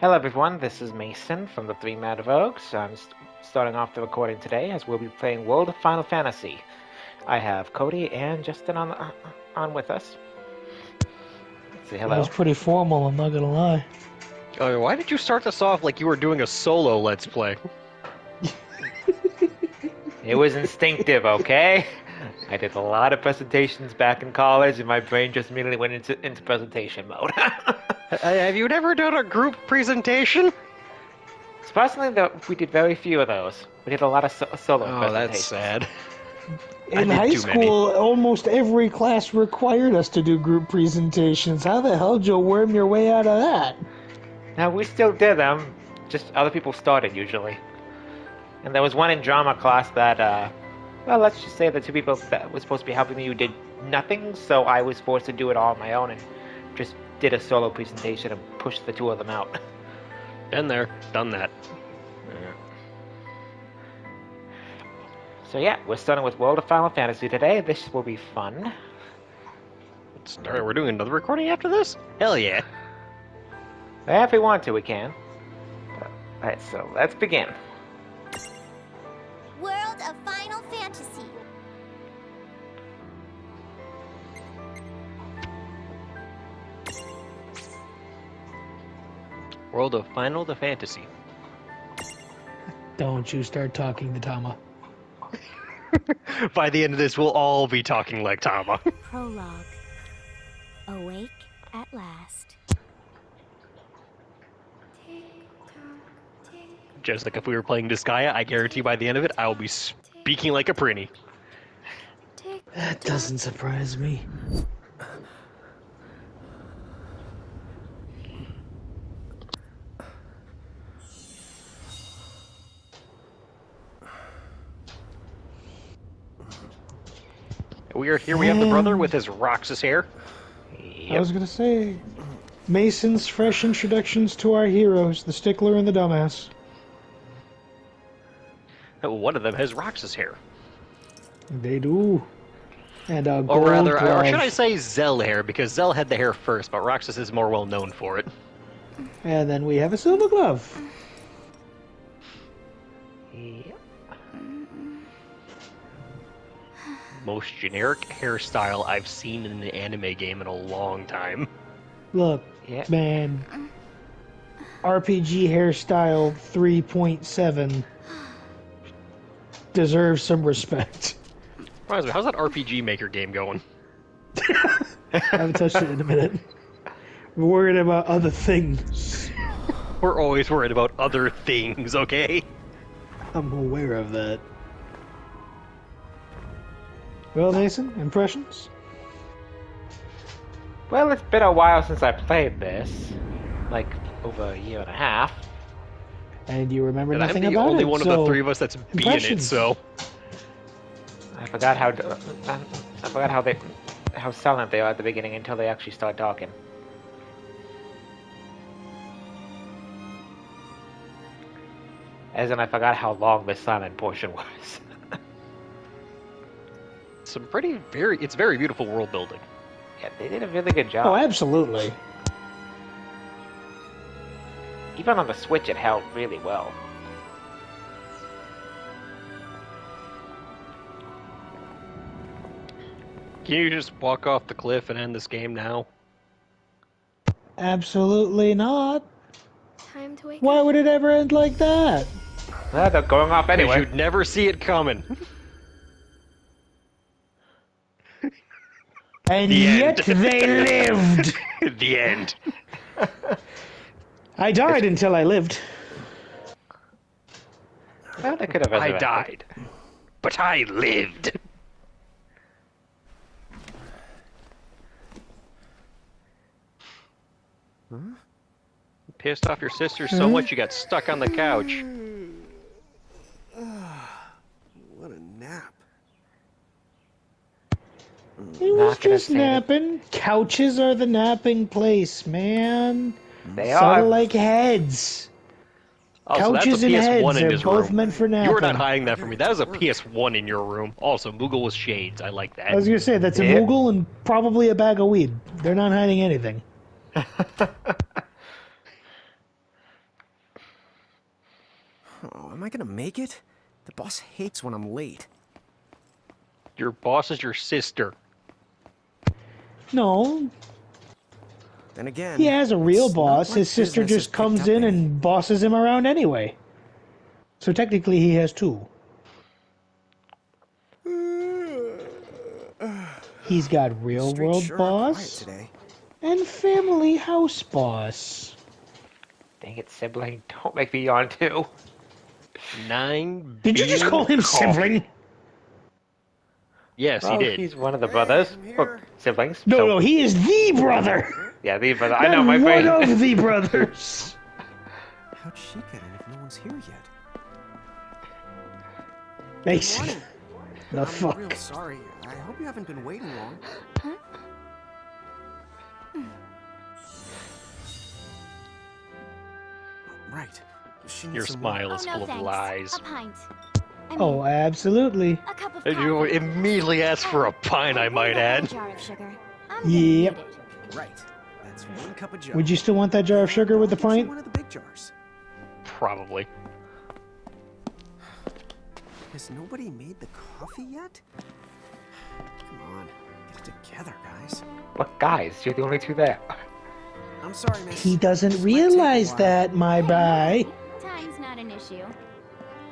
Hello everyone, this is Mason from the Three Mad Rogues. I'm starting off the recording today as we'll be playing World of Final Fantasy. I have Cody and Justin on with us. Say hello. That was pretty formal, I'm not gonna lie. Oh, why did you start this off like you were doing a solo Let's Play? It was instinctive, okay? I did a lot of presentations back in college and my brain just immediately went into presentation mode. Have you never done a group presentation? Surprisingly, we did very few of those. We did a lot of solo presentations. Oh, that's sad. In high school, almost every class required us to do group presentations. How the hell did you worm your way out of that? Now, we still did them, just other people started usually. And there was one in drama class that, well, let's just say the two people that were supposed to be helping me did nothing, so I was forced to do it all on my own and just did a solo presentation and pushed the two of them out. Been there, done that. So yeah, we're starting with World of Final Fantasy today. This will be fun. We're doing another recording after this? Hell yeah. If we want to, we can. Alright, so let's begin. World of Final Fantasy. World of Final Fantasy. Don't you start talking to Tama. By the end of this, we'll all be talking like Tama. Prologue. Awake at last. Just like if we were playing Disgaea, I guarantee by the end of it, I will be speaking like a Prinny. That doesn't surprise me. We are here. We have the brother with his Roxas hair. I was gonna say, Mason's fresh introductions to our heroes, the stickler and the dumbass. One of them has Roxas hair. They do. And a gold Or rather, glove. or should I say Zell hair, because Zell had the hair first, but Roxas is more well known for it. And then we have a silver glove. Yep. Most generic hairstyle I've seen in an anime game in a long time. Look, Yeah. man. RPG hairstyle 3.7 deserves some respect. Reminds me, how's that RPG Maker game going? I haven't touched it in a minute. We're worried about other things. We're always worried about other things, okay? I'm aware of that. Well, Mason, impressions? Well, it's been a while since I played this. Like, over a year and a half. And you remember And nothing I'm the about only it, one of so the three of us that's being it, impressions. so... I forgot how silent they are at the beginning until they actually start talking. As in, I forgot how long the silent portion was. It's very beautiful world building. Yeah, they did a really good job. Oh, absolutely. Even on the Switch, it held really well. Can you just walk off the cliff and end this game now? Absolutely not. Time to wake Why up. would it ever end like that? Well, they're going off Because anyway. you'd never see it coming. And The yet end. they lived! The end. I died until I lived. Well, they could have I resurrected. died. But I lived. Pissed off your sister so much you got stuck on the couch. What a nap. He was Not gonna just say that. napping. Couches are the napping place, man. They Sort are. of like heads. Also, that's Couches a and PS1 heads in are his both room. meant for napping. You were not hiding that from me. That was a PS1 in your room. Also, Moogle with shades. I like that. I was gonna say, that's a Yeah. Moogle and probably a bag of weed. They're not hiding anything. Oh, am I gonna make it? The boss hates when I'm late. Your boss is your sister. No, Then again, he has a real it's not boss. like His sister business just has picked comes up in any. and bosses him around anyway. So technically he has two. He's got real Streets world sure are quiet boss today. and family house boss. Dang it, sibling. Don't make me yawn too. 9 Did you just call him coffee. sibling? Yes, Well, he did. he's one of the brothers. I'm Or here. siblings. No, so, no, he is the brother. Yeah, the brother. I Not know, my one brain. of the brothers. How'd she get in if no one's here yet? Nice. Morning. The I'm fuck? real sorry. I hope you haven't been waiting long. Right. She needs Your some smile Oh, is no, full of thanks. lies. A pint. I mean, Oh, absolutely. a cup of And you coffee. immediately ask for a pint, I might A add. jar of sugar. I'm gonna Yep. need it. Right. That's 1 cup of Joe. Would you still want that jar of sugar with the I'll get you pint? one of the big jars. Probably. Has nobody made the coffee yet? Come on, get it together, guys. What guys? You're the only two there. I'm sorry, miss. He doesn't This might take a realize while. that, my boy. Time's not an issue.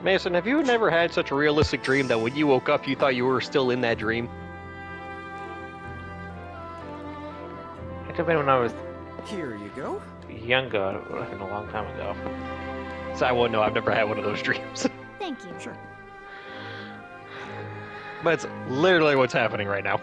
Mason, have you never had such a realistic dream that when you woke up you thought you were still in that dream? It could have been when I was Here you go. younger, like a long time ago. So I won't know, I've never had one of those dreams. Thank you. Sure. But it's literally what's happening right now.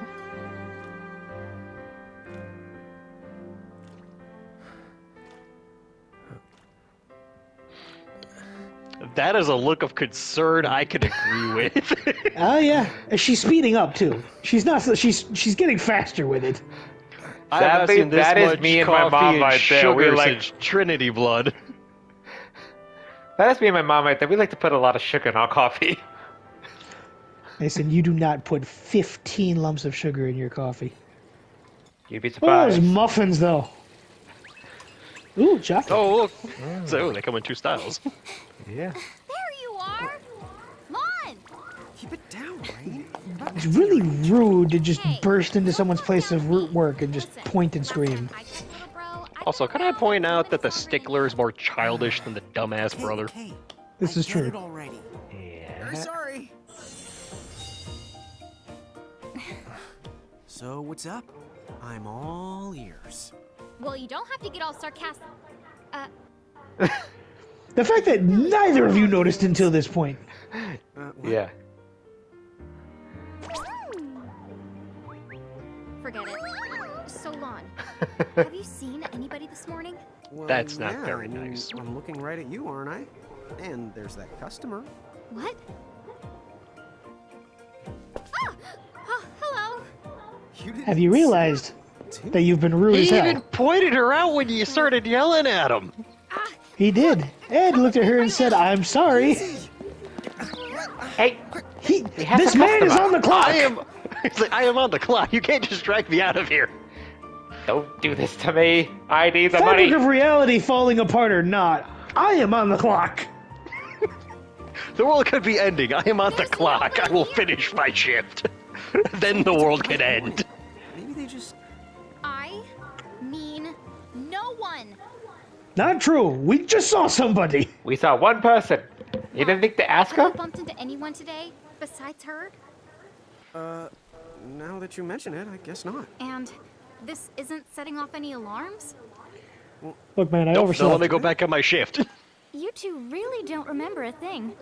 That is a look of concern I can agree with. Oh yeah, she's speeding up too. She's not. She's getting faster with it. I have not Sadly, seen this that is much me and my coffee mom and right there. We sugar like- since Trinity Blood. That's me and my mom right there. We like to put a lot of sugar in our coffee. Mason, you do not put 15 lumps of sugar in your coffee. You'd be Oh, surprised. those muffins though. Ooh, chocolate. Oh, look. So they come in two styles. Yeah. There you are. Come on. Keep it down, Rain. It's really rude to just Hey, burst into don't someone's put place down of the heat. work and just Listen, point and last scream. time I checked, little bro, I Also, checked can I out point out that the nobody's stickler is more childish than the dumbass Okay, brother? okay. This I is get true. it already. Very Yeah. sorry. So what's up? I'm all ears. Well, you don't have to get all sarcastic. The fact that neither of you noticed until this point. What? Yeah. Forget it. So long. Have you seen anybody this morning? Well, That's not yeah, very I mean, nice. I'm looking right at you, aren't I? And there's that customer. What? Ah! Oh, hello. You didn't Have you see realized it, too? that you've been rude as He hell? even pointed her out when you started yelling at him. He did. Ed looked at her and said, "I'm sorry." Hey, He, has this a man is customer. on the clock. He's like, I am on the clock. You can't just drag me out of here. don't do this to me. I need the Fabric money. of reality falling apart or not, I am on the clock. The world could be ending. I am on the clock. I will finish my shift. Then the world can end. Maybe they just. I mean no one. Not true. We just saw somebody. We saw one person. You didn't think to ask Have her? you bumped into anyone today besides her? Now that you mention it, I guess not. And this isn't setting off any alarms? Look, man, I Don't overslept. let me go back on my shift. You two really don't remember a thing.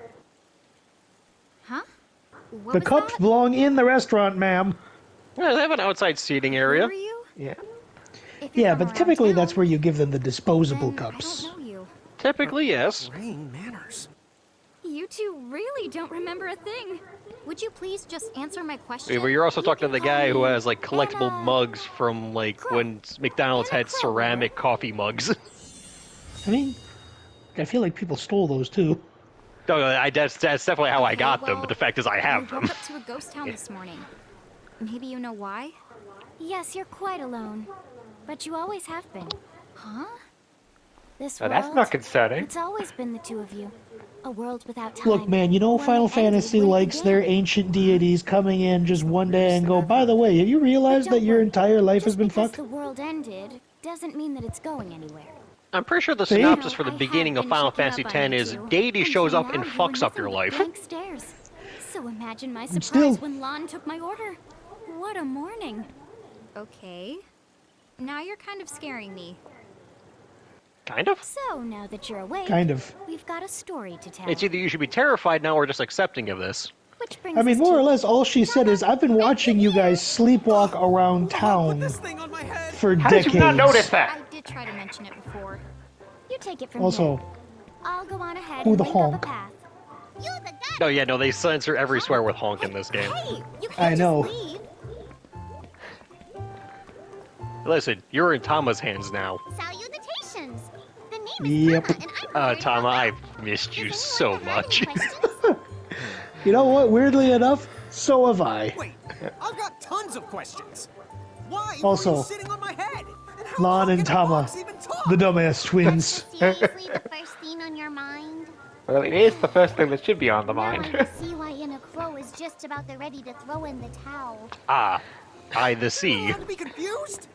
Huh? What The was cups that? belong in the restaurant, ma'am. Yeah, they have an outside seating Who area. are you? Yeah. If you're Yeah, from but around typically town, that's where you give them the disposable then cups. I don't know you. Typically, yes. Rain manners. You two really don't remember a thing. Would you please just answer my question? Yeah, but you're also You talking to can the call guy who me has like collectible Anna. mugs from like Crow. when McDonald's Anna had Crow. ceramic coffee mugs. I mean, I feel like people stole those too. No, that's definitely how I Okay, got them. well, But the fact is, I have you them. woke up to a ghost town this morning. Maybe you know why? Yes, you're quite alone. But you always have been. Huh? This Oh, world, that's not concerning. it's always been the two of you. A world without time. Look, man, you know One Final that ended Fantasy when it likes their began. ancient deities coming in just one day and go, by the way, have you realized But that don't your worry, entire life has just been because fucked? the world ended doesn't mean that it's going anywhere. I'm pretty sure the See? synopsis for the I have beginning of been Final checking Fantasy up on X you is two. deity Until shows up now, and you fucks were up your nothing but life. blank stares. So imagine my surprise still- when Lon took my order. What a morning. Okay. Now you're kind of scaring me. Kind of. So now that you're awake, Kind of. we've got a story to tell. It's either you should be terrified now or just accepting of this. Which brings I mean, us more to or less, all she said is, I've been watching you guys sleepwalk around Put town this thing on my head. for How decades. did you not notice that? I did try to mention it before. You take it from Also, here. I'll go on ahead who and the link up honk? a path. You the guy. Oh yeah, no, they censor every swear with honk in this game. Hey, you can't I know. just leave. Listen, you're in Tama's hands now. Salutations. The name is Yep. Tama, and I'm here to Tama, help. I've missed you Does so anyone have much. any questions? you know what? Weirdly enough, so have I. Wait, I've got tons of questions. Why Also, were you sitting on my head? And how Lon long and can the Tama, box even talk? the dumbass twins. Seriously, the first thing on your mind? Well, it is the first thing that should be on the Now I mind. can see why Inna Crow is just about the ready to throw in the towel. Ah, I the Am I sea. allowed to be confused?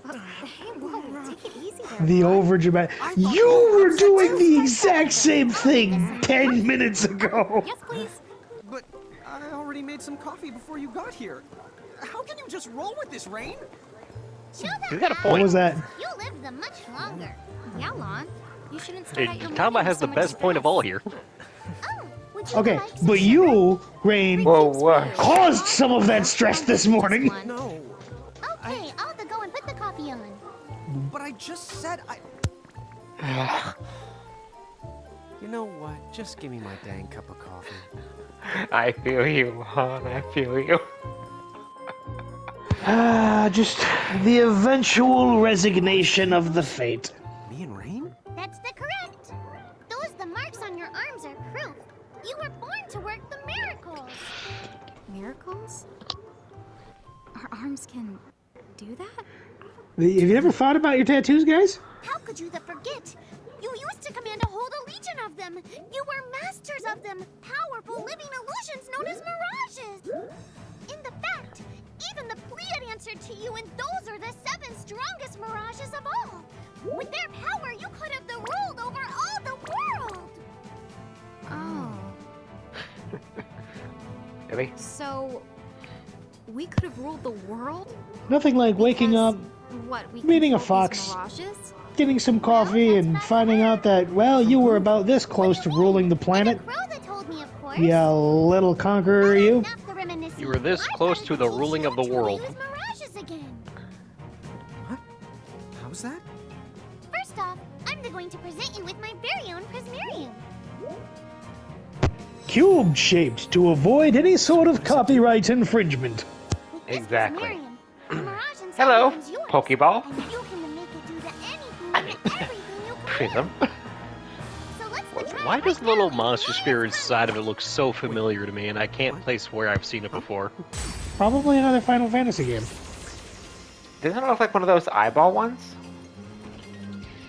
Hey, whoa, take it easy there. The overdramatic. You were doing the exact same thing 10 minutes ago. Yes, please. But I already made some coffee before you got here. How can you just roll with this, Rain? Chill You that got a out. What point. was that? You live them much longer. Yeah, Lon. You shouldn't start Hey, out your Tama morning has with the so much best point of stress. all here. Oh, would you Okay, like some but sugar? you, Rain, Whoa, what? caused some of that stress this morning. One. No, Okay, I'll have to go and put the coffee on. but I just said I... You know what? Just give me my dang cup of coffee. I feel you, hon. I feel you. Just the eventual resignation of the fate. Me and Rain? That's the correct. The marks on your arms are proof. You were born to work the miracles. Miracles? Our arms can do that? Have you ever thought about your tattoos, guys? How could you forget? You used to command a whole legion of them. You were masters of them. Powerful living illusions known as mirages. In the fact, even the Pleiad answered to you, and those are the 7 strongest mirages of all. With their power, you could have ruled over all the world. Oh. Really? So, we could have ruled the world? Nothing like waking Because, up, what, we meeting a control these fox. mirages? getting some coffee, and finding out that, well, you were about this close to ruling the planet. Crow that told me, of course. You little conqueror, you. Enough the reminiscing. You were this I close thought to I the could teach ruling you of the to world. use mirages again. What? How's that? First off, I'm going to present you with my very own Prismarium. Cube shaped to avoid any sort of copyright infringement. With this Exactly. Prismarium, the mirage inside Hello, becomes yours, Pokeball. and you can make it do the anything and everything you can. Prism. So let's try Why it does right the little now. monster spirit inside of it look so familiar to me, and I can't place where I've seen it before? Probably another Final Fantasy game. Doesn't it look like one of those eyeball ones?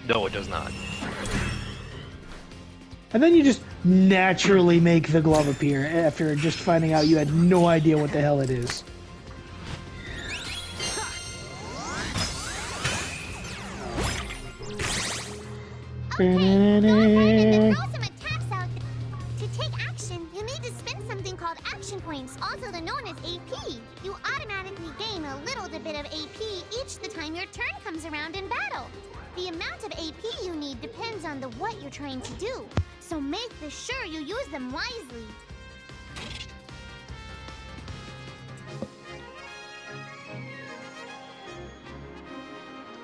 No, it does not. And then you just naturally make the glove appear after just finding out you had no idea what the hell it is. Throw some attacks out. To take action, you need to spend something called action points, also known as AP. You automatically gain a little bit of AP each the time your turn comes around in battle. The amount of AP you need depends on what you're trying to do, so make sure you use them wisely.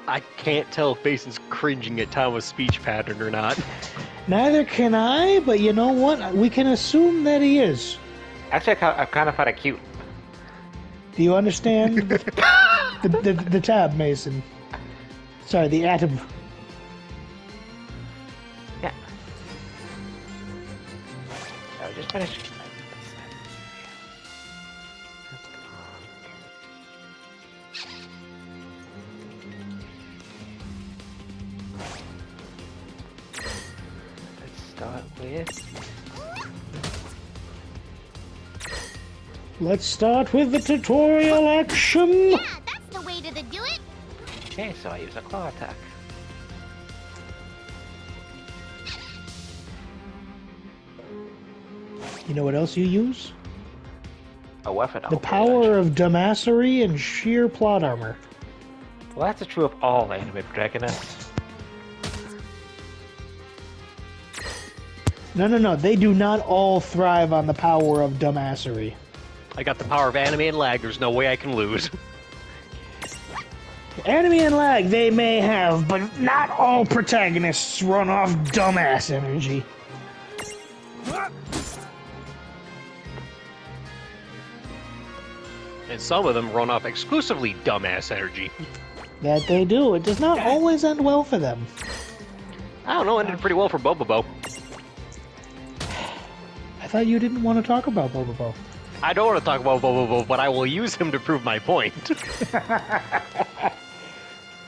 I can't tell if Mason's cringing at Tama's speech pattern or not. Neither can I, but you know what? We can assume that he is. Actually, I kind of find it cute. Do you understand the tab, Mason? Sorry, the atom. Yeah. So just finish. start with... Let's start with the tutorial action. Yeah, that's the way to do it. Okay, so I use a claw attack. You know what else you use? A weapon. The power of dumbassery and sheer plot armor. Well, that's true of all anime protagonists. No. They do not all thrive on the power of dumbassery. I got the power of anime and lag. There's no way I can lose. Anime and lag they may have, but not all protagonists run off dumbass energy. And some of them run off exclusively dumbass energy. That they do. It does not always end well for them. I don't know, it ended pretty well for Bobobo. I thought you didn't want to talk about Bobobo. I don't want to talk about Bobobo, but I will use him to prove my point.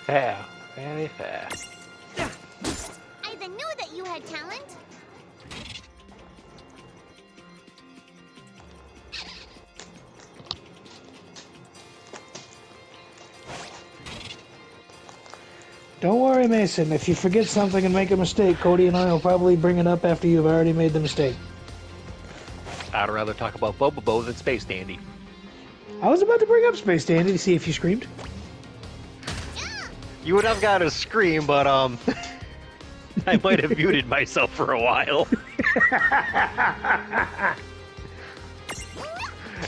Fair. Very fair. I knew that you had talent. Don't worry, Mason. If you forget something and make a mistake, Cody and I will probably bring it up after you've already made the mistake. I'd rather talk about Bobobo than Space Dandy. I was about to bring up Space Dandy to see if you screamed. You would have got a scream, but, I might have muted myself for a while.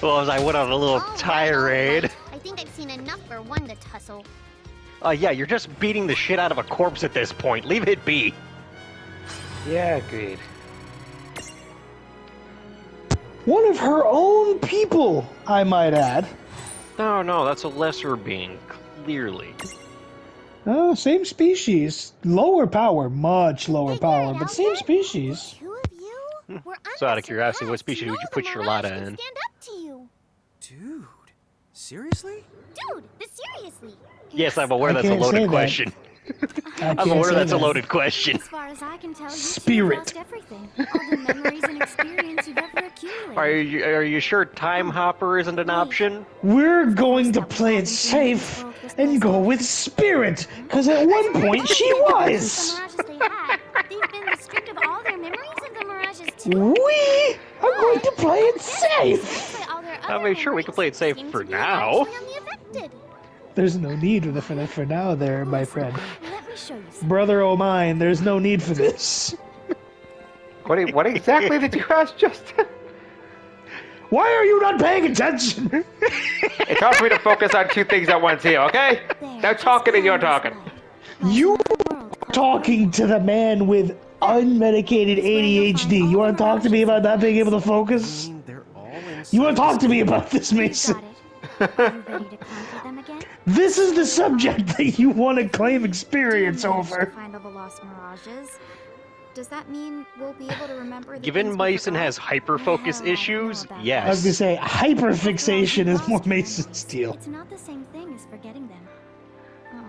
Well, as I went on a little tirade. I think I've seen enough for one to tussle. Yeah, you're just beating the shit out of a corpse at this point. Leave it be. Yeah, agreed. One of her own people, I might add. No, that's a lesser being, clearly. Same species. Lower power, much lower power, but same species. Two of you? Were So out of curiosity, what species would you put your Lotta in? Stand up to you. Dude, seriously? Dude, seriously. Yes, I'm aware I that's a can't say loaded that. question. I'm I'm aware that's a loaded question. As far as I can tell, Spirit. you've lost everything. All the memories and experience you've ever accumulated. Are you sure Time Hopper isn't an option? We're going to play it safe and go with Spirit, because at one point she was. The mirages they had, they've been the strict of all their memories of the mirages too. We are going to play it safe. But all their I other mean, sure, we can play it safe memories for seem to be now. actually on the affected. There's no need for that for now there, my friend. Let me show you something. Brother o' mine, there's no need for this. What exactly did you ask, Justin? Why are you not paying attention? It's hard for me to focus on two things at once here, okay? Now talking and you're talking. You talking to the man with unmedicated ADHD. You want to talk to me about not being able to I focus? mean, they're all inside. You want to talk to me about this, You Mason? got it. Are you ready to conquer them again? This is the subject that you want to claim experience Do you manage to over. find all the lost mirages? Does that mean we'll be able to remember the Given things we Mason forgot? has hyperfocus Well, I issues, know about I was gonna yes. say hyperfixation is more Mason's deal. It's not the same thing as forgetting them. Oh,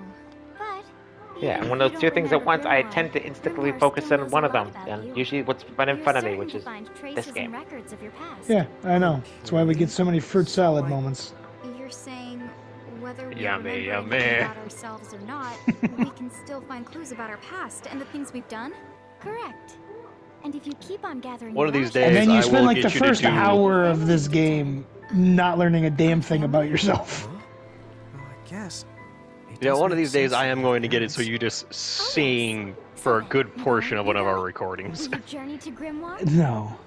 but Yeah, and when those two things at once, I tend to instantly focus on one of them, and usually what's right in front of me, which is this game. Records of your past. Yeah, I know. That's why we get so many fruit salad moments. You're saying whether we Yummy, remember yummy. anything about ourselves or not, we can still find clues about our past and the things we've done? Correct. And if you keep on gathering One of these mirages- And then you I spend will like the get you to first do- hour of this game not learning a damn thing about yourself. Well, I guess. It Yeah, does one of make these days sense I am that going to get it parents- so you just sing for a good portion of one of our recordings. Will you journey to Grimoire? No.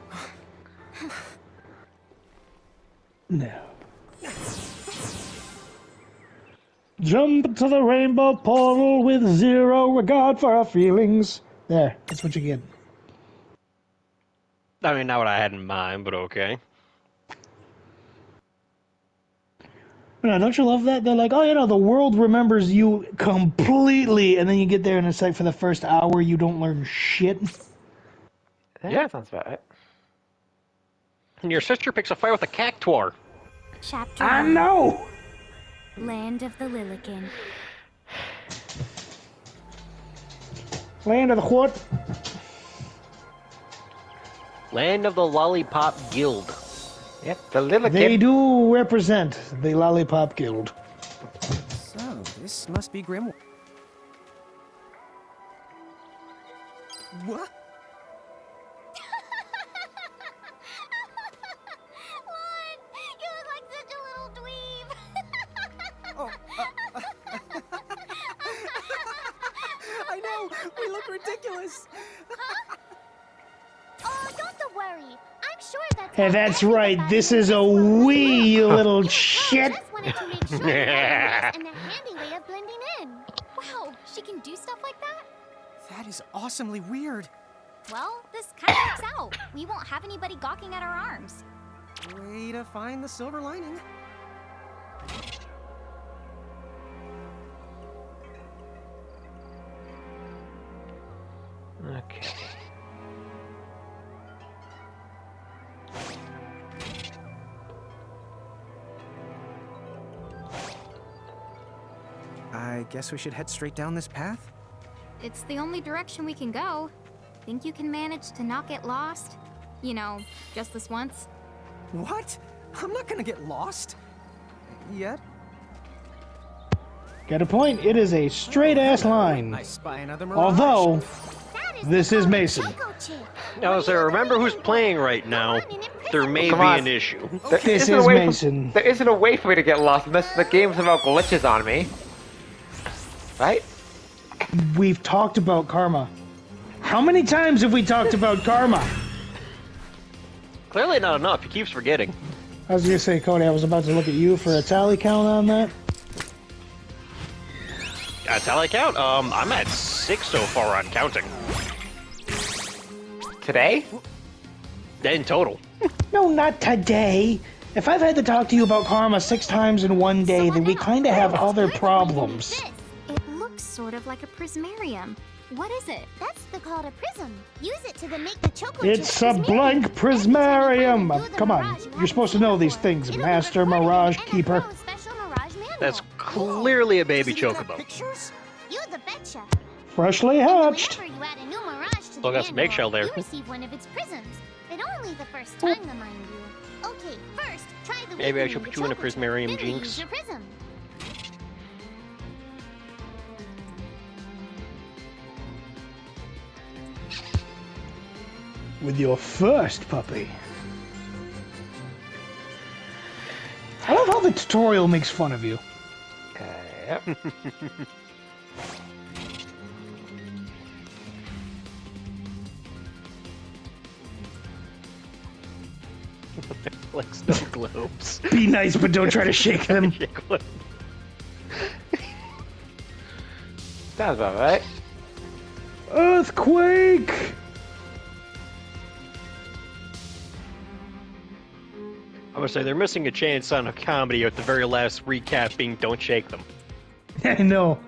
No. Jump to the rainbow portal with zero regard for our feelings. There, that's what you get. I mean, not what I had in mind, but okay. No, don't you love that? They're like, oh, you know, the world remembers you completely, and then you get there and it's like for the first hour you don't learn shit. Yeah, sounds about right. And your sister picks a fight with a cactuar. Chapter I 1, know! Land of the Lilican. Land of the what? Land of the Lollipop Guild. Yep, the little They kid. do represent the Lollipop Guild. So, this must be Grimoire. What? Lon, you look like such a little dweeb. Oh, I know! We look ridiculous! Oh, don't worry. I'm sure that's. Hey, how that's everybody right. This is a will look. Wii, you little I shit. just wanted to make sure you had the and the handy way of blending in. Wow, she can do stuff like that? That is awesomely weird. Well, this kind of works out. We won't have anybody gawking at our arms. Way to find the silver lining. Okay. I guess we should head straight down this path? It's the only direction we can go. Think you can manage to not get lost? You know, just this once? What? I'm not gonna get lost. Yet? Got a point. It is a straight-ass line. I spy another mirage. Although, That this is the Mason. Choco Chip. Now, as I remember who's playing right now, there may Come be on. an issue. There This isn't a is way Mason. there isn't a way for me to get lost unless the game somehow glitches on me. Right? We've talked about karma. How many times have we talked about karma? Clearly not enough. He keeps forgetting. I was gonna say, Cody, I was about to look at you for a tally count on that. That's how I count. I'm at 6 so far on counting. Today? In total. No, not today. If I've had to talk to you about karma 6 times in one day, then we kind of have other problems. This. It looks sort of like a prismarium. What is it? That's called a prism. Use it to make the Choco It's Chip a blank prismarium. prismarium. Come on, you're supposed to know these things, Master Mirage Keeper. That's clearly a baby chocobo. Pictures? You the betcha. Freshly hatched. Whenever you add a new mirage to Still the got some manual, eggshell there. You receive one of its prisms, but only the first time, mind you. Okay, first try the. Maybe I weakening should the put you in a Choco Chip, prismarium, then Jinx. use your prism. With your first puppy. I love how the tutorial makes fun of you. Yep. Like snow globes. Be nice, but don't try to shake them. Sounds about right. Earthquake! I would say they're missing a chance on a comedy at the very last recap being "Don't shake them." I know.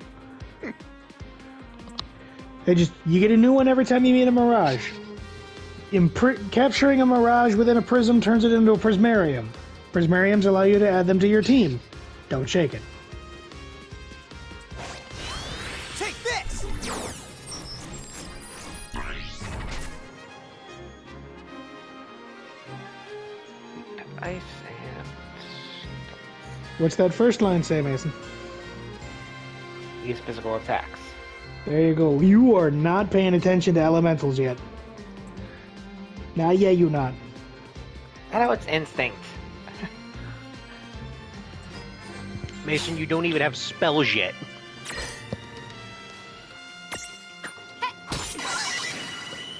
You get a new one every time you meet a mirage. Capturing a mirage within a prism turns it into a prismarium. Prismariums allow you to add them to your team. Don't shake it. Take this! Ice and What's that first line say, Mason? use physical attacks. There you go. You are not paying attention to elementals yet. Nah, yeah, you not. I know it's instinct. Mason, you don't even have spells yet.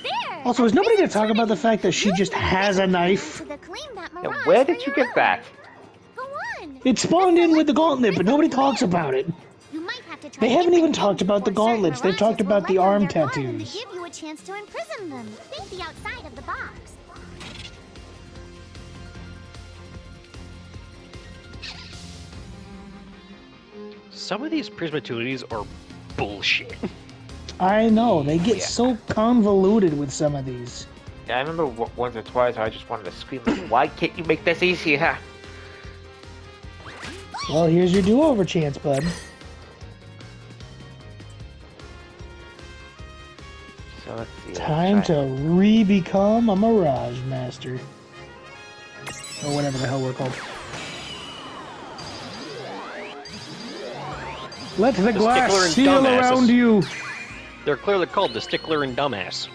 There. Also, is nobody going to talk about the fact that she just has a knife? Now, where did you get that? Go on. It spawned in with the gauntlet, but nobody talks about it. You might have to try They haven't different even talked things about the before certain gauntlets. They've talked mirages about the will let arm down their guard and tattoos. to give you a chance to imprison them. Think the outside of the box. Some of these prismatilities are bullshit. I know, they get so convoluted with some of these. Yeah, I remember once or twice I just wanted to scream, like, why can't you make this easier? Well, here's your do-over chance, bud. So let's see. Time to re-become a Mirage Master. Or whatever the hell we're called. Let the glass stickler and seal dumbasses. around you. They're clearly called the Stickler and Dumbass.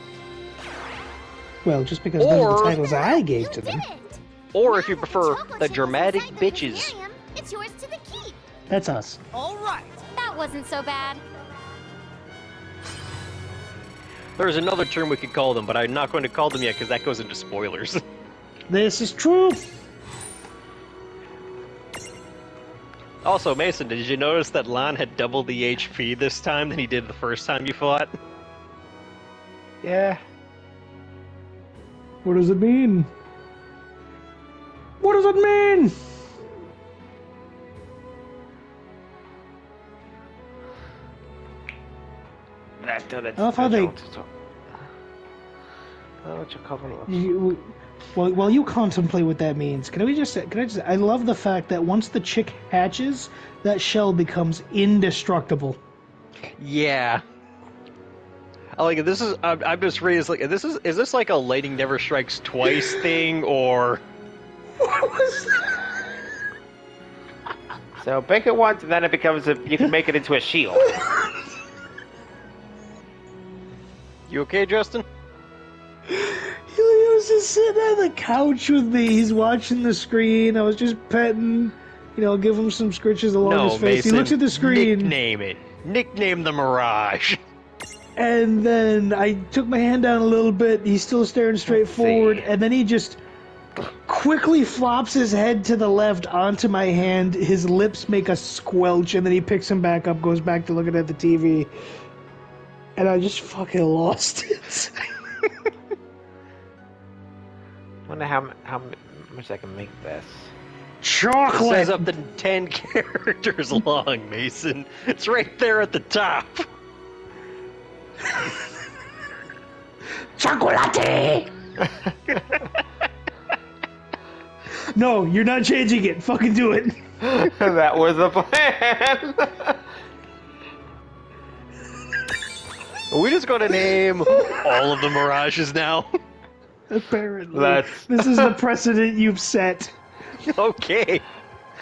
Well, just because those are the Or- titles I gave You to did them. it! Or if you Now that prefer, chocolate the chip is dramatic inside the bitches. planetarium, it's yours to the keep. That's us. All right. That wasn't so bad. There's another term we could call them, but I'm not going to call them yet because that goes into spoilers. This is true. Also, Mason, did you notice that Lon had double the HP this time than he did the first time you fought? Yeah. What does it mean? What does it mean? That's I love how they- Oh, chocolate. While you contemplate what that means, can I just I love the fact that once the chick hatches, that shell becomes indestructible. Yeah. I like it. This is. I'm just raised like this is. Is this like a lightning never strikes twice thing, or? What was that? So bake it once, and then it becomes a. You can make it into a shield. You okay, Justin? He was just sitting on the couch with me. He's watching the screen. I was just petting, give him some scritches along No, his face. Mason. He looks at the screen, Nickname it. Nickname the Mirage. and then I took my hand down a little bit. He's still staring straight Let's forward, see. and then he just quickly flops his head to the left onto my hand. His lips make a squelch, and then he picks him back up, goes back to looking at the TV. And I just fucking lost it. Wonder how much I can make this. It Chocolate! says up to 10 characters long, Mason. It's right there at the top. Chocolatte! No, you're not changing it. Fucking do it. That was the plan. Are we just going to name all of the Mirages now? Apparently. That's- This is the precedent you've set. Okay.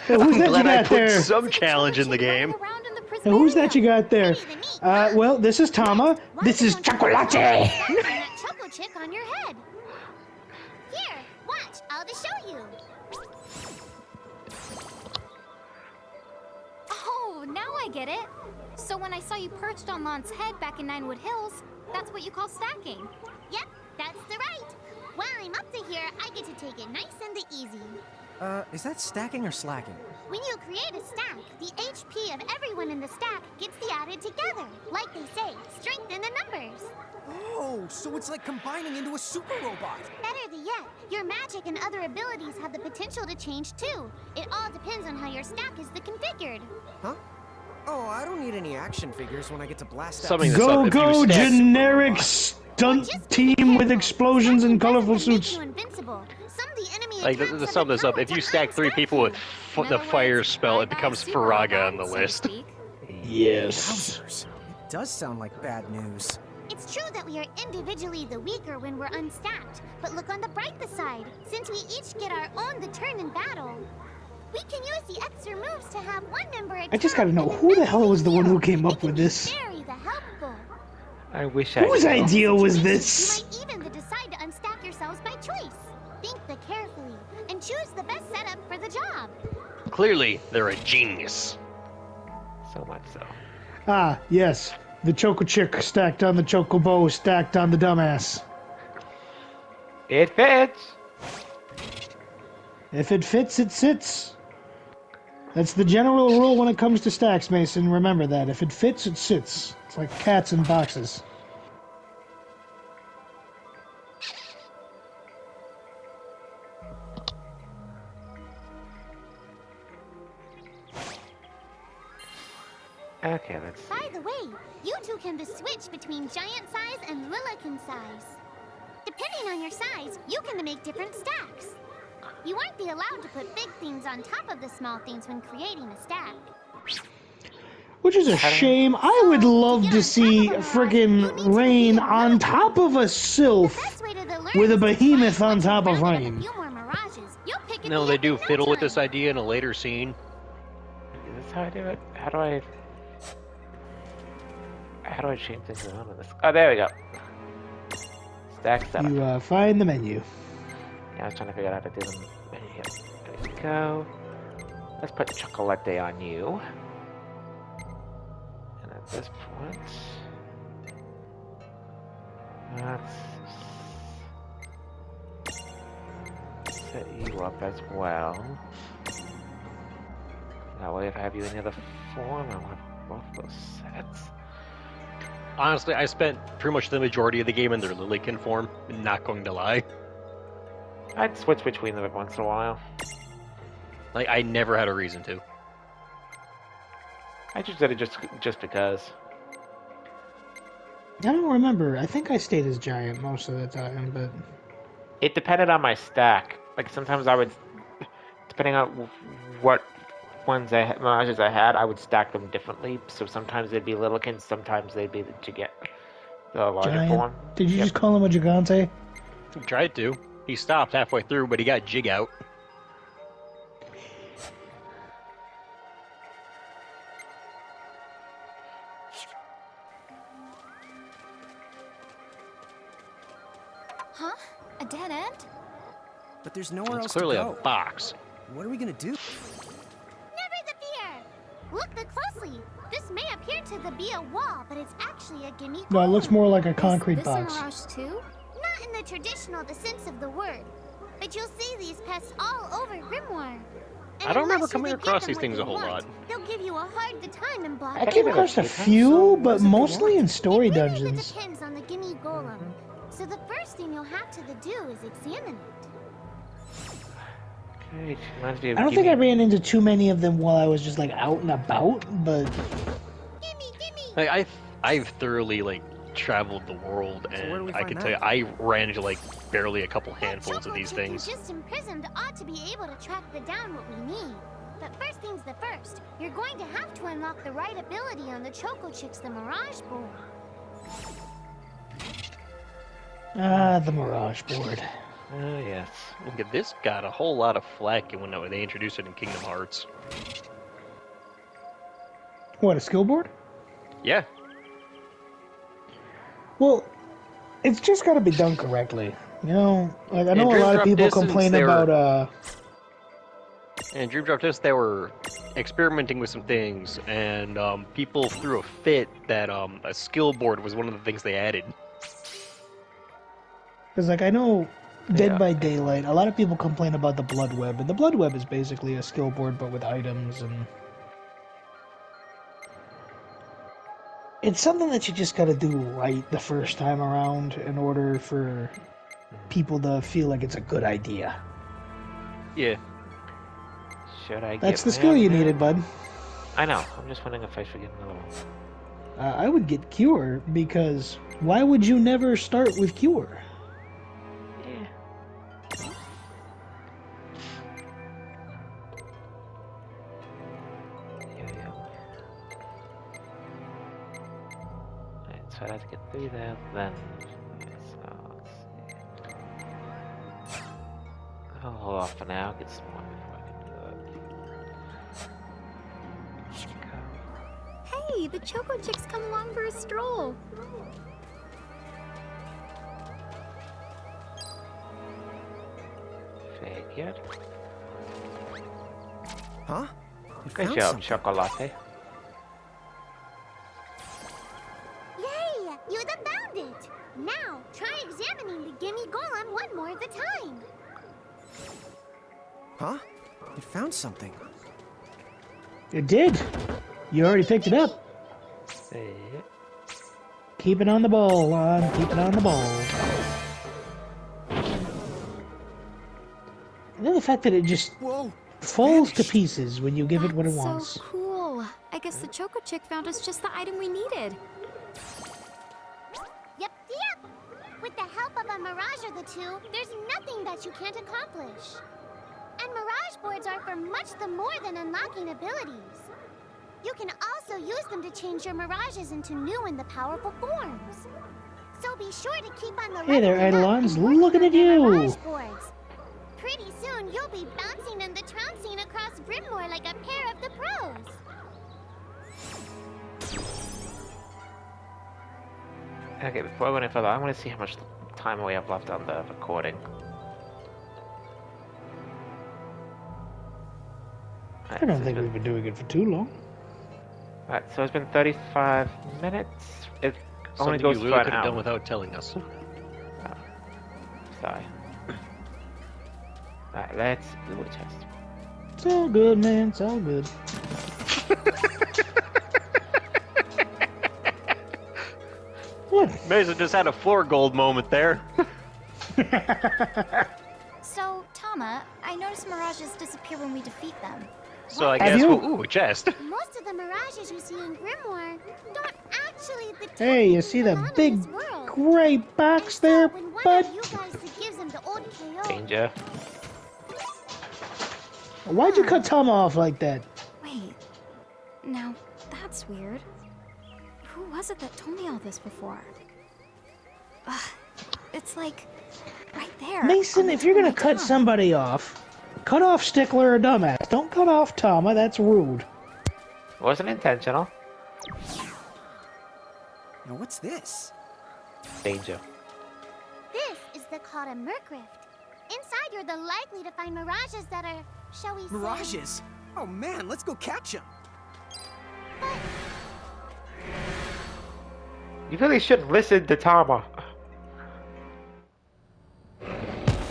Hey, who's I'm that you glad I got put there? some challenge in the game. Around in the Hey, who's that you got there? Pretty the meat. Well, this is Tama. Why This is don't you put Chocolatte! that choco chick on your head? Here, watch. I'll just show you. Oh, now I get it. So when I saw you perched on Lon's head back in Ninewood Hills, that's what you call stacking. Yep, that's the right. While I'm up to here, I get to take it nice and easy. Is that stacking or slacking? When you create a stack, the HP of everyone in the stack gets the added together. Like they say, strength in the numbers. Oh, so it's like combining into a super robot. Better yet, your magic and other abilities have the potential to change too. It all depends on how your stack is configured. Huh? Oh, I don't need any action figures when I get to blast out. Summing this up, if you Go, stack- generic stunt Just be team with careful. explosions and Stacking colorful doesn't make suits. you invincible. Some of the enemy Like, attacks to have sum the this up, power if you to stack 3 people with In the other fire words, spell, it bye-bye becomes super Faraga robot, on the so to list. speak. Yes. Wowzers. It does sound like bad news. It's true that we are individually the weaker when we're unstacked, but look on the brighter side. Since we each get our own the turn in battle, we can use the extra moves to have one member attack. I just gotta know, and who the then hell was the one who heal. came It up can with be this? Very helpful. I wish I. Whose knew. idea was You this? might even decide to unstack yourselves by choice. Think carefully and choose the best setup for the job. Clearly, they're a genius. So much so. Ah, yes. The Choco Chick stacked on the Chocobo stacked on the dumbass. It fits. If it fits, it sits. That's the general rule when it comes to stacks, Mason. Remember that. If it fits, it sits. It's like cats in boxes. Okay, let's see. By the way, you two can switch between giant size and Lillican size. Depending on your size, you can make different stacks. You won't be allowed to put big things on top of the small things when creating a stack. Which is a shame. I would love to see frickin' Rain on top of a sylph with a behemoth on top of Rain. No, they do fiddle with this idea in a later scene. Is this how I do it? How do I change things around in this? Oh, there we go. Stack setup. You find the menu. Yeah, I was trying to figure out how to do the menu here. There we go. Let's put Chocolatte on you. And at this point, let's set you up as well. That way, if I have you in the other form, I'll have both those sets. Honestly, I spent pretty much the majority of the game in their Lillican form, not going to lie. I'd switch between them every once in a while. Like, I never had a reason to. I just did it just because. I don't remember. I think I stayed as Giant most of the time, but... It depended on my stack. Like, sometimes I would, depending on what ones mirages I had, I would stack them differently. So sometimes they'd be Lillikins, sometimes they'd be the larger Giant? form. Did you just call him a Gigante? He tried to. He stopped halfway through, but he got Jig out. Huh? A dead end? But there's nowhere It's else clearly to a go. box. What are we gonna do? Never the fear! Look closely. This may appear to be a wall, but it's actually a gimme No, it looks more like a concrete Is this box. a mirage too? Not in the traditional sense of the word, but you'll see these pests all over Grimoire. And I don't remember unless you coming can give across them these what things they a whole want, lot. They'll give you a hard time and block I came across a few, but mostly in story it really dungeons. depends on the gimme golem. So the first thing you'll have to do is examine it. Okay, reminds me of I don't think I Gimme. ran into too many of them while I was just like out and about, but Gimme! Like, I've thoroughly like traveled the world, So where do we and I find can that? tell you, I ran into like barely a couple That handfuls of chocolatte these chicken things. just imprisoned ought to be able to track down what we need. But first things the first, you're going to have to unlock the right ability on the Choco Chick's the Mirage board. the Mirage board. Oh, yes. Look at this, got a whole lot of flack when they introduced it in Kingdom Hearts. What, a skill board? Yeah, Well, it's just got to be done correctly. You know, like I know a Dream lot of Drop people Distance, complain they were- about and Dream Drop Distance, they were experimenting with some things, and people threw a fit that a skill board was one of the things they added. because like I know Dead Yeah. by Daylight, a lot of people complain about the Blood Web, and the Blood Web is basically a skill board but with items, and it's something that you just got to do right the first time around in order for people to feel like it's a good idea. Yeah. Should I That's get the skill you Mad needed, now? bud. I know. I'm just wondering if I should get another one. I would get Cure, because why would you never start with Cure? Yeah. Yeah. Alright, so I'd have to get through there, then... So, let's see. I'll hold off for now, get some more before I can do that. Go. Hey, the Choco Chick's come along for a stroll. Figured. Huh? You Good found job, something. Chocolatte. Yay! You found it! Now, try examining the gimme golem one more at a time. Huh? You found something. It did. You already picked it up. See it. Keep it on the ball, Lon. Keep it on the ball. And then the fact that it just Whoa! falls to vanished. pieces when you give it what it That's wants. so cool. I guess the Choco Chick found us just the item we needed. Yep. With the help of a mirage or the two, there's nothing that you can't accomplish. And mirage boards are for much the more than unlocking abilities. You can also also use them to change your mirages into new and the powerful forms. So be sure to keep on the Hey there, leveling up Eidolons, and working looking on at your you. mirage boards. Pretty soon, you'll be bouncing and the trouncing across Brimmore like a pair of the pros. Okay, before I go any further, I want to see how much time we have left on the recording. I don't think we've been doing it for too long. Alright, so it's been 35 minutes. It only Something goes you for really an could have done hour. without telling us. Sorry. Alright, let's do a test. It's all good, man. It's all good. What? Mason just had a floor gold moment there. So, Tama, I noticed mirages disappear when we defeat them. So I Have guess, you- ooh, a chest. Most of the mirages you see in Grimoire don't actually the Hey, you see the belong in big this world. gray box there, When one bud? of you guys that gives him the old KO. Danger. Why'd you cut Tom off like that? Wait, now that's weird. Who was it that told me all this before? Ugh, it's like right there. Mason, on the if you're tip gonna of my cut tongue. somebody off, cut off Stickler or Dumbass. Don't cut off Tama, that's rude. Wasn't intentional. Now what's this? Danger. This is the called a Merc Rift. Inside, you're the likely to find mirages that are, shall we say... Mirages? Oh man, let's go catch them. You really shouldn't listen to Tama.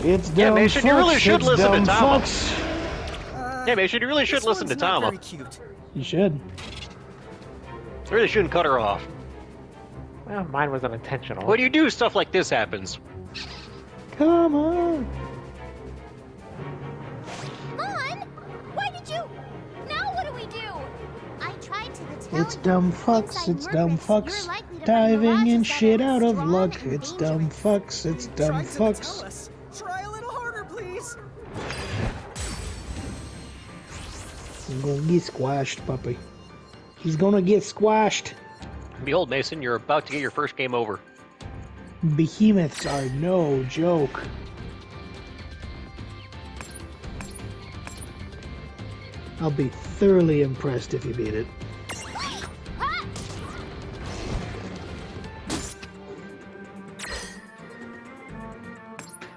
It's dumb Yeah, Mason, you really fucks, should it's listen to dumb Tama. fucks. Yeah, Mason, you really should This listen to one's not Tama. very cute. You should. You really shouldn't cut her off. Well, mine was unintentional. What do you do? Stuff like this happens. Come on. Mon! Why did you... Now what do we do? I tried to tell It's you. dumb fucks, Inside it's Merc dumb Rifts, you're fucks. likely to find Diving mirages in that shit are out of strong luck. and It's dumb dangerous. fucks, it's dumb Tried to tell fucks. us. Try a little harder, please. He's gonna get squashed, puppy. He's gonna get squashed. Behold, Mason, you're about to get your first game over. Behemoths are no joke. I'll be thoroughly impressed if you beat it. Ah!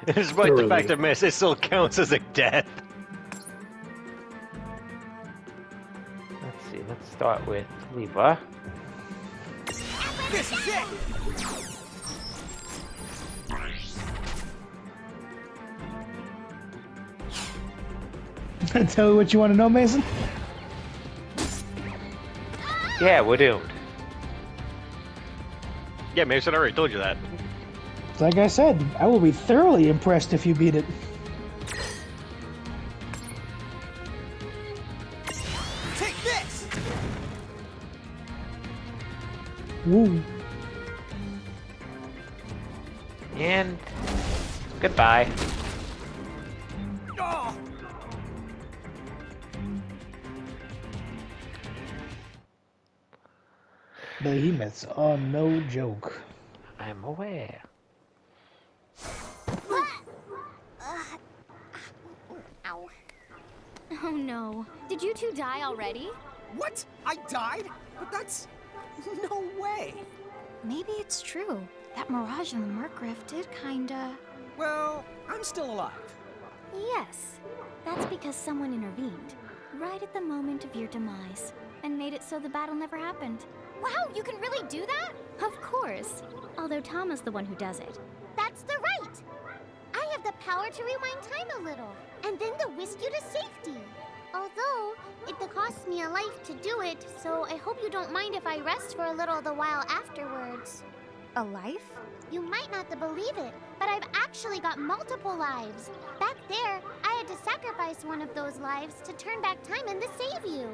Despite the fact Thoroughly. that Mason still counts as a death. Let's see, let's start with Lever. This is it. Tell me what you want to know, Mason? Yeah, we're doomed. Yeah, Mason, I already told you that. Like I said, I will be thoroughly impressed if you beat it. Take this. Woo. And goodbye. Oh. Behemoths are no joke. I'm aware. Ow. Oh no. Did you two die already? What? I died? But that's... no way. Maybe it's true. That mirage in the Merc Rift did kinda... Well, I'm still alive. Yes. That's because someone intervened. Right at the moment of your demise. And made it so the battle never happened. Wow, you can really do that? Of course. Although Tama's the one who does it. That's the right. I have the power to rewind time a little, and then to whisk you to safety. Although, it costs me a life to do it, so I hope you don't mind if I rest for a little the while afterwards. A life? You might not believe it, but I've actually got multiple lives. Back there, I had to sacrifice one of those lives to turn back time and to save you.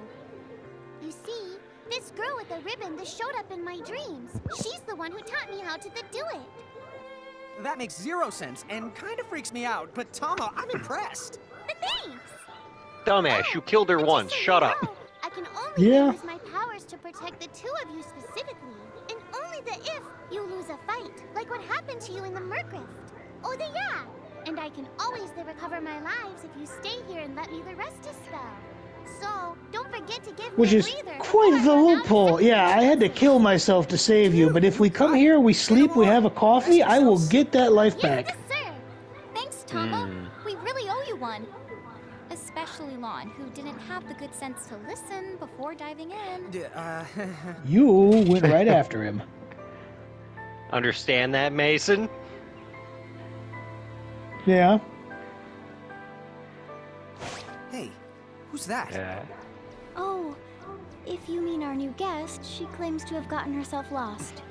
You see, this girl with the ribbon that showed up in my dreams, she's the one who taught me how to do it. That makes zero sense and kind of freaks me out, but Tama, I'm impressed. Thanks! Dumbass, you killed her But once. just so Shut you up. know, I can only Yeah. use my powers to protect the two of you specifically, and only the if you lose a fight, like what happened to you in the Mercrift. Oh, yeah! And I can always recover my lives if you stay here and let me the rest a spell. So, don't forget to give Which me a is breather. quite the loophole. Yeah, I had to kill myself to save you, but if we come here, we sleep, we have a coffee, I will get that life Yes, back. sir. Thanks, Tama. We really owe you one. Especially Lon, who didn't have the good sense to listen before diving in. You went right after him. Understand that, Mason? Yeah. Hey, who's that? Oh, if you mean our new guest, she claims to have gotten herself lost.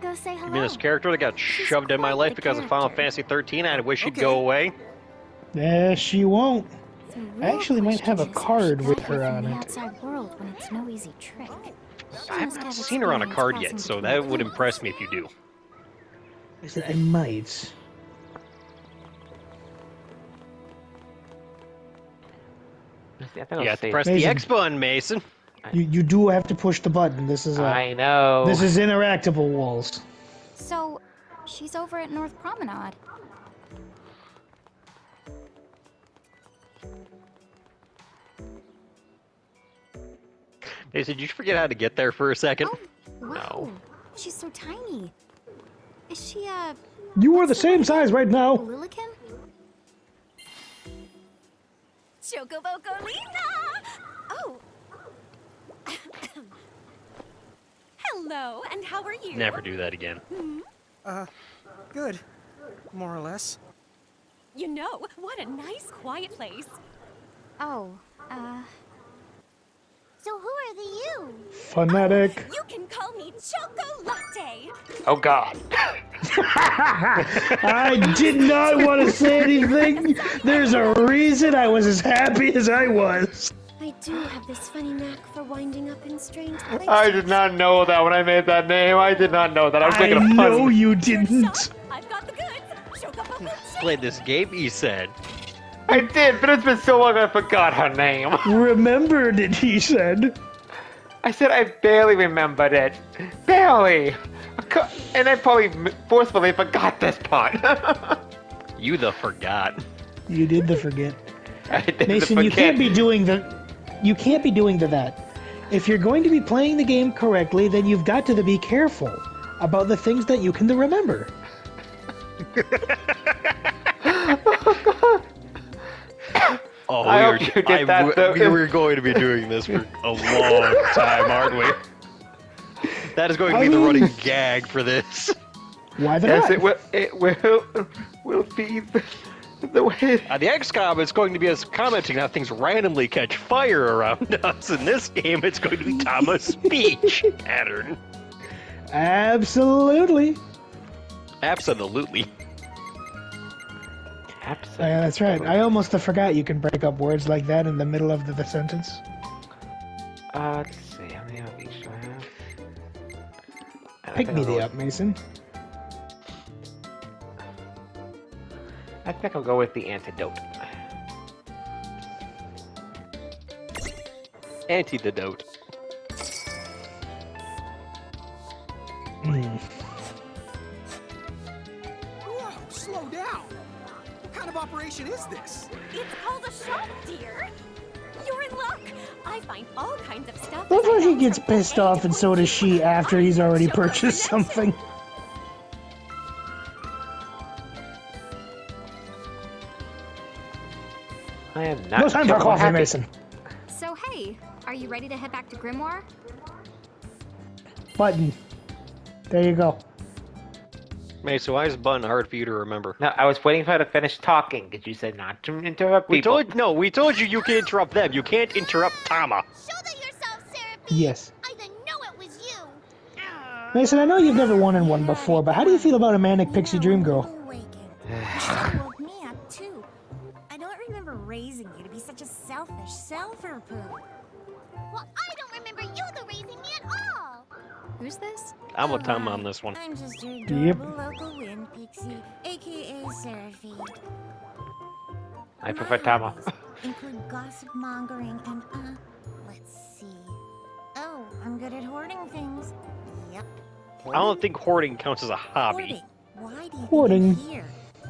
Go say hello. You mean this character that got She's shoved in my quite life the because of Final character. Fantasy 13? I wish she'd Okay. go away. She won't. The I real actually might have a question is how card she with got here her from on the it. outside world when it's no easy trick. She I must haven't have seen her on a experience card crossing yet, so between that would worlds. impress me if you do. I said I might. You have to press the Mason. X button, Mason. You do have to push the button. This is I know. this is interactable walls. So, she's over at North Promenade. Mason, did you forget how to get there for a second? Oh, wow. She's so tiny. Is she a You are the same size right now. Lilican? Chocobocolina! Oh! Hello, and how are you? Never do that again. Good. More or less. You know, what a nice, quiet place. Oh, So who are the you? Phonetic. You can call me Chocolatte. Oh God. I did not want to say anything. There's a reason I was as happy as I was. I do have this funny knack for winding up in strange places. I did not know that when I made that name. I did not know that. I was I making a know pun. you Your didn't. shop, I've got the goods. Chocobocolina. Played this game, he said. I did, but it's been so long I forgot her name. Remembered it, he said. I said I barely remembered it. Barely. And I probably forcefully forgot this part. You the forgot. You did the forget. I did Mason, you can't be doing that. If you're going to be playing the game correctly, then you've got to be careful about the things that you can remember. Oh, I hope you get that, though. we were going to be doing this for a long time, aren't we? That is going to be the running gag for this. Why the Yes, not? it will be the way. The XCOM is going to be us commenting how things randomly catch fire around us. In this game, it's going to be Tama's speech pattern. Absolutely. Absolutely. Yeah, that's right. I almost forgot you can break up words like that in the middle of the sentence. Let's see, how many of each do I have? Pick me the up, Mason. I think I'll go with the antidote. Antidote. Whoa, slow down. What kind of operation is this? It's called a shop, dear. You're in luck. I find all kinds of stuff. Looks as I like he bounce gets from pissed one off, end and to so does she after he's already Show her purchased connection. something. I am not. No time for choco coffee, happy. Mason. so hey, are you ready to head back to Grimoire? Button. There you go. Mason, why is button hard for you to remember? No, I was waiting for her to finish talking because you said not to interrupt We people. told you can interrupt them. You can't interrupt Tama. Shoulder yourself, Seraphine. Yes. I didn't know it was you. Mason, I know you've never won in one before, but how do you feel about a manic pixie dream girl? Woke me up too. I don't remember raising you to be such a selfish self-poo. Well, I don't remember you the raising me at all. Who's this? I'm with Tama on this one. I'm just your Yep. adorable local wind pixie, aka Seraphine. I prefer Tama. Include gossip mongering and let's see. Oh I'm good at hoarding things. Yep. I don't think hoarding counts as a hobby. Hoarding. Why do you Hoarding. think I'm here?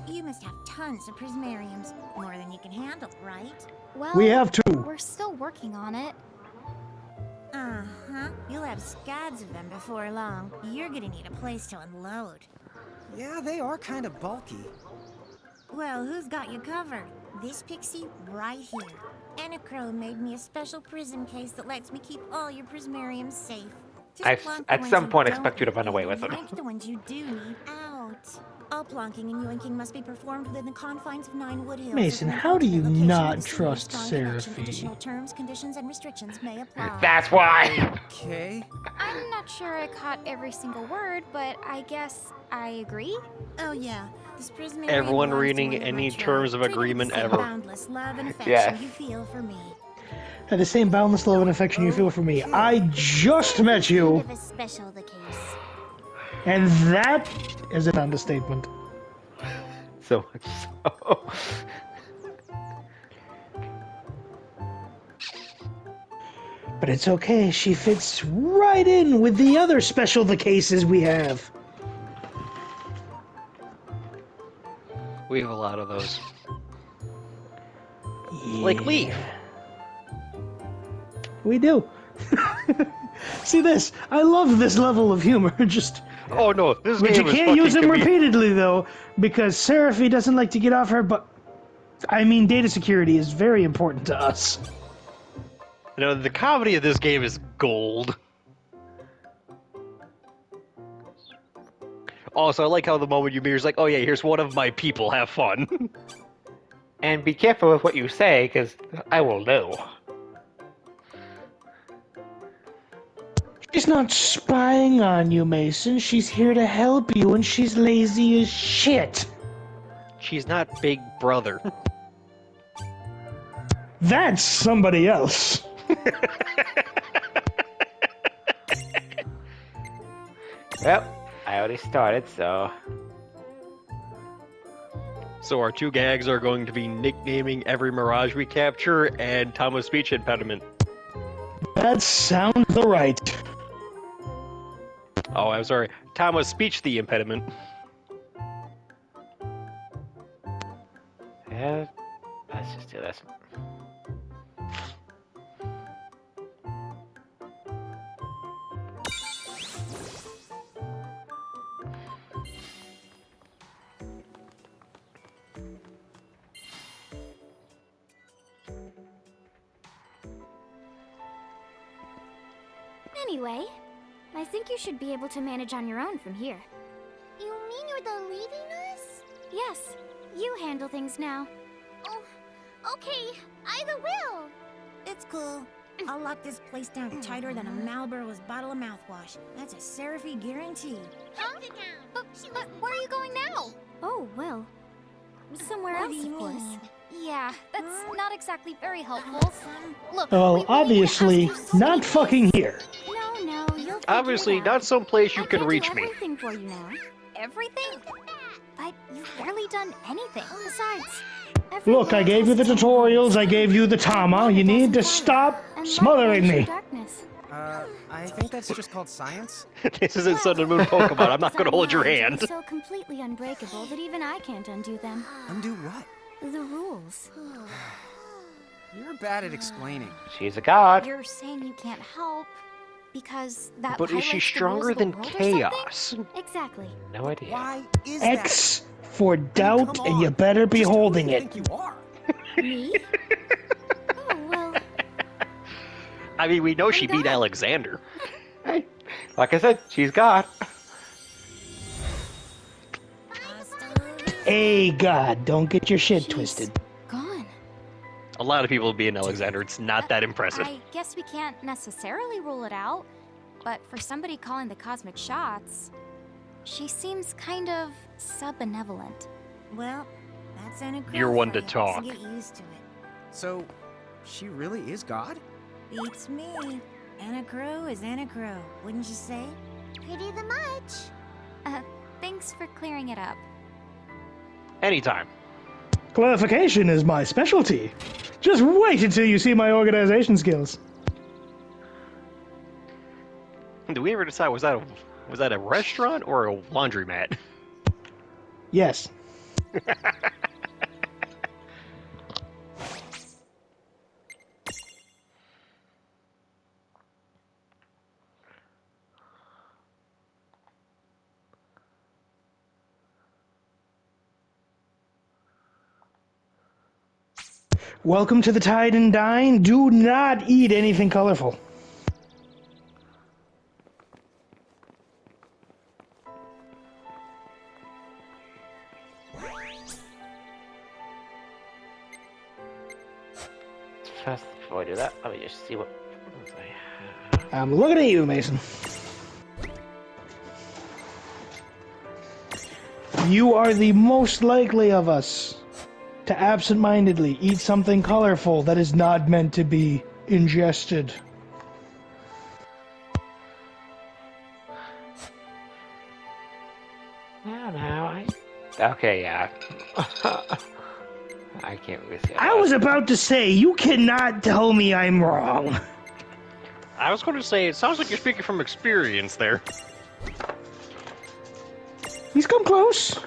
You must have tons of prismariums. More than you can handle, right? Well, We have two. we're still working on it. Uh-huh. You'll have scads of them before long. You're gonna need a place to unload. Yeah, they are kind of bulky. Well, who's got you covered? This pixie right here. Anacro made me a special prism case that lets me keep all your prismariums safe. Just I plonk the at ones some you point don't expect you to need run away in with and them. yank the ones you do need out. All plonking and yoinking must be performed within the confines of 9 Wood Hills. Mason, Within an how do you alternate location not with a trust strong connection. Seraphy? Additional terms, conditions, and restrictions may apply. That's why. Okay. I'm not sure I caught every single word, but I guess I agree. Oh yeah, this prismarium Everyone belongs to reading one of any my terms of tribe. Treat it with agreement the same ever. boundless love and affection Yes. you feel for me. Had the same boundless love and affection you feel for me. I just met you, Kind of a special the case. and that is an understatement. So much so. But it's okay, she fits right in with the other special the cases we have. We have a lot of those. Like Leaf. We do. See this? I love this level of humor. Just, Oh no, this but you game is can't use fucking them comedic. repeatedly though, because Seraphy doesn't like to get off her. But I mean, data security is very important to us. You know, the comedy of this game is gold. Also, I like how the moment you meet is like, oh yeah, here's one of my people, have fun. And be careful with what you say, because I will know. She's not spying on you, Mason. She's here to help you, and she's lazy as shit. She's not Big Brother. That's somebody else. Well, I already started, so... So our two gags are going to be nicknaming every mirage we capture and Thomas' speech impediment. That sounds right. Oh, I'm sorry. Thomas' speech the impediment. Yeah, let's just do this. Anyway, I think you should be able to manage on your own from here. You mean you're the leaving us? Yes, you handle things now. Oh, okay. Either will. It's cool. I'll lock this place down tighter than a Marlboro's bottle of mouthwash. That's a Seraphy guarantee. Huh? But where are you going now? Oh, well, somewhere What else, do you of course. mean? Yeah, that's not exactly very helpful. Look, Well, we need to obviously, ask you so not many fucking here. things. No, you'll figure Obviously, it not out. someplace you I can do reach me. everything for you now. Everything? But you've barely done anything. Besides, Look, I gave you the tutorials, I gave you the Tama. You need to stop smothering me. I think that's just called science. This isn't Sun and Moon Pokemon. I'm not going to hold your hand. So completely unbreakable that even I can't undo them. Undo what? The rules. You're bad at explaining. She's a god. You're saying you can't help because that But is she highlights the rules stronger of the than world or something? chaos? Exactly. No idea. Why is that? X for I mean, doubt, come and you on. better be Just who do holding you it. think you are? Me? Oh, well, I mean, we know she beat Alexander. Hey, like I said, she's god. Hey, God, don't get your shit she's twisted. gone. A lot of people beat Alexander. It's not that impressive. I guess we can't necessarily rule it out, but for somebody calling the cosmic shots, she seems kind of sub-benevolent. Well, that's Anacro. You're one for to you, talk. So get used to it. So, she really is God? Beats me. Anacro is Anacro, wouldn't you say? Pretty the much. Thanks for clearing it up. Anytime. Clarification is my specialty. Just wait until you see my organization skills. Do we ever decide was that a restaurant or a laundromat? Yes. Welcome to the Tide and Dine. Do not eat anything colorful. First, before I do that, let me just see what problems I have. I'm looking at you, Mason. You are the most likely of us to absent-mindedly eat something colorful that is not meant to be ingested. No, okay, yeah. I can't really see. I was about to say, you cannot tell me I'm wrong. I was going to say, it sounds like you're speaking from experience there. He's come close.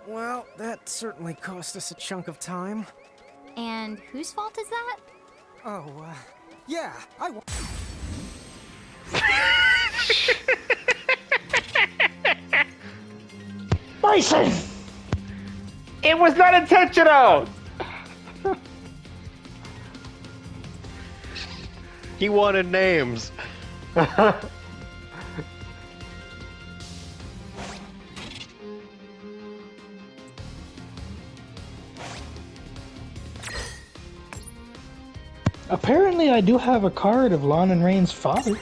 Well, that certainly cost us a chunk of time. And whose fault is that? Oh, yeah, Mason! It was not intentional! He wanted names. Apparently, I do have a card of Lon and Rain's father.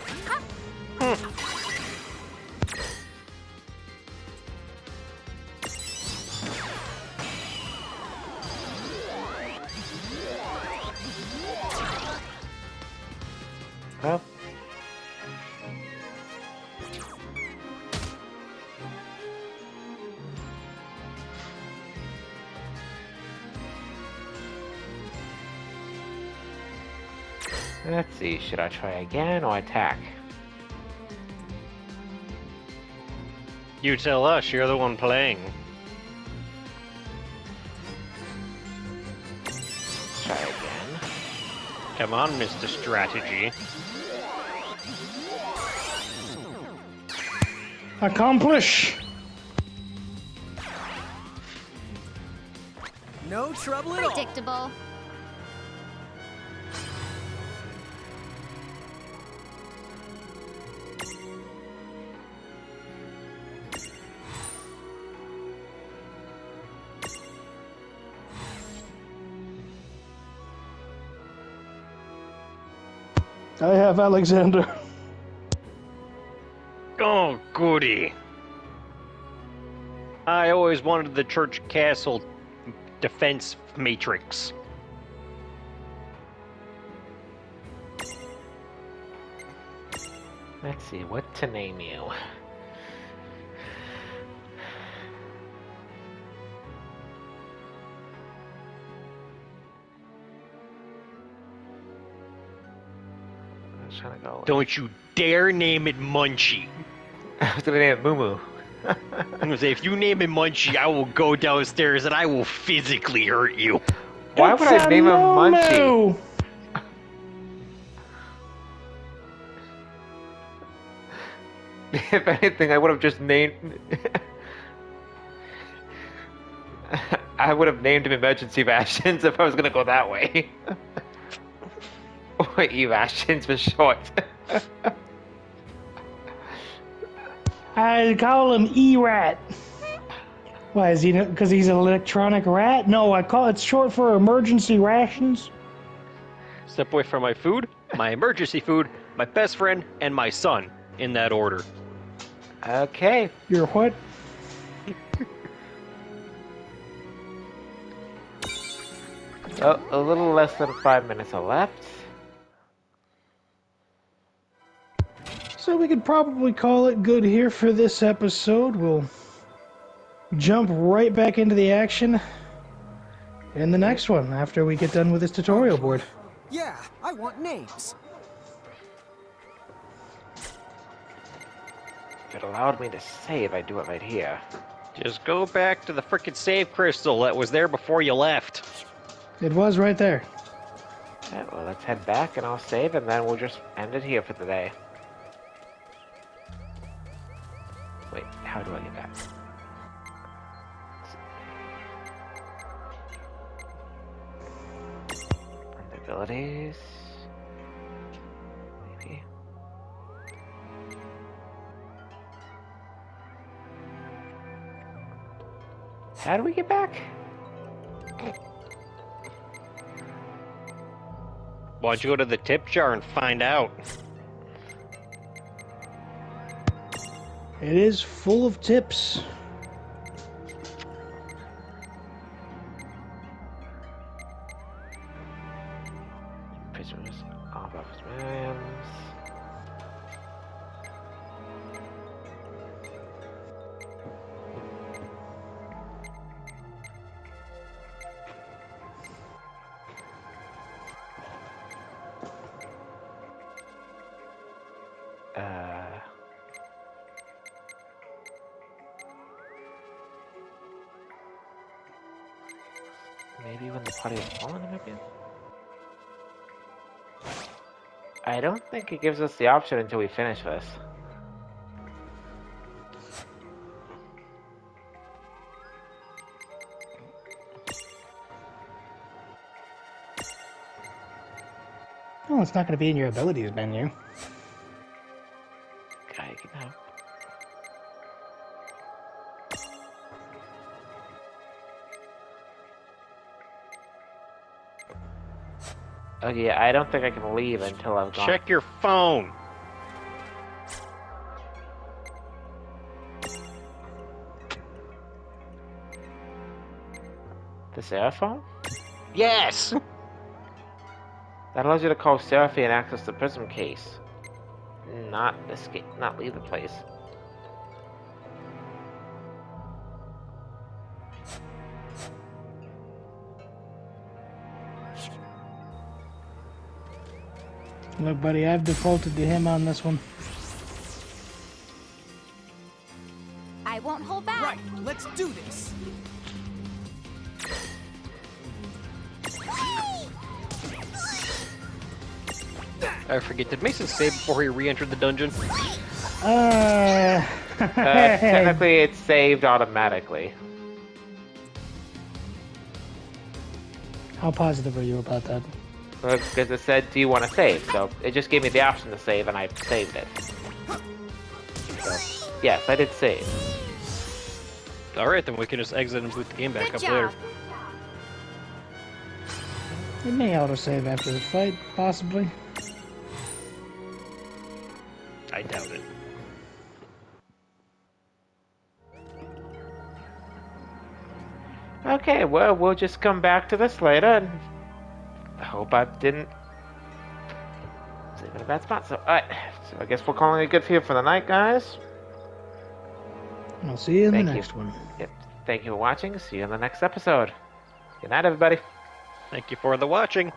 Well, let's see, should I try again or attack? You tell us, you're the one playing. Try again. Come on, Mr. Strategy. Accomplish! no trouble at all. Predictable. I have Alexander. Oh, goody. I always wanted the church castle defense matrix. Let's see, what to name you? I was trying to go. Don't you dare name it Munchie. I was gonna name it Moo Moo. I'm gonna say, if you name it Munchie, I will go downstairs and I will physically hurt you. Why would I name him Munchie? If anything, I would have just named. I would have named him Emergency Rations if I was gonna go that way. Or E-Rations for short. I call him E-Rat. Why is he? Because he's an electronic rat? No, it's short for emergency rations. Step away from my food, my emergency food, my best friend, and my son, in that order. Okay. Your what? Well, a little less than 5 minutes are left. So we could probably call it good here for this episode. We'll jump right back into the action in the next one after we get done with this tutorial board. Yeah, I want names. If it allowed me to save, I'd do it right here. Just go back to the frickin' save crystal that was there before you left. It was right there. Yeah, well, let's head back and I'll save, and then we'll just end it here for the day. Wait, how do I get back? Abilities. Maybe. How do we get back? Why don't you go to the tip jar and find out? It is full of tips. Prisoners, all of Williams. Maybe when the party is fallen, maybe? I don't think it gives us the option until we finish this. Well, it's not going to be in your abilities menu. Guy can help. Okay, yeah, I don't think I can leave until I've gone. Check your phone. The Seraphone? Yes! That allows you to call Seraphine and access the prism case. Not escape, not leave the place. Look, buddy, I've defaulted to him on this one. I won't hold back. Right, let's do this. I forget, did Mason save before he re-entered the dungeon? Technically, it's saved automatically. How positive are you about that? Because it said, do you want to save? So it just gave me the option to save, and I saved it. So, yes, I did save. Alright, then we can just exit and boot the game back Good up job. later. It may autosave after the fight, possibly. I doubt it. Okay, well, we'll just come back to this later, and I hope I didn't save in a bad spot. So, alright, so I guess we're calling it good here for the night, guys. I'll see you in Thank the you. next one. Yep. Thank you for watching. See you in the next episode. Good night, everybody. Thank you for the watching.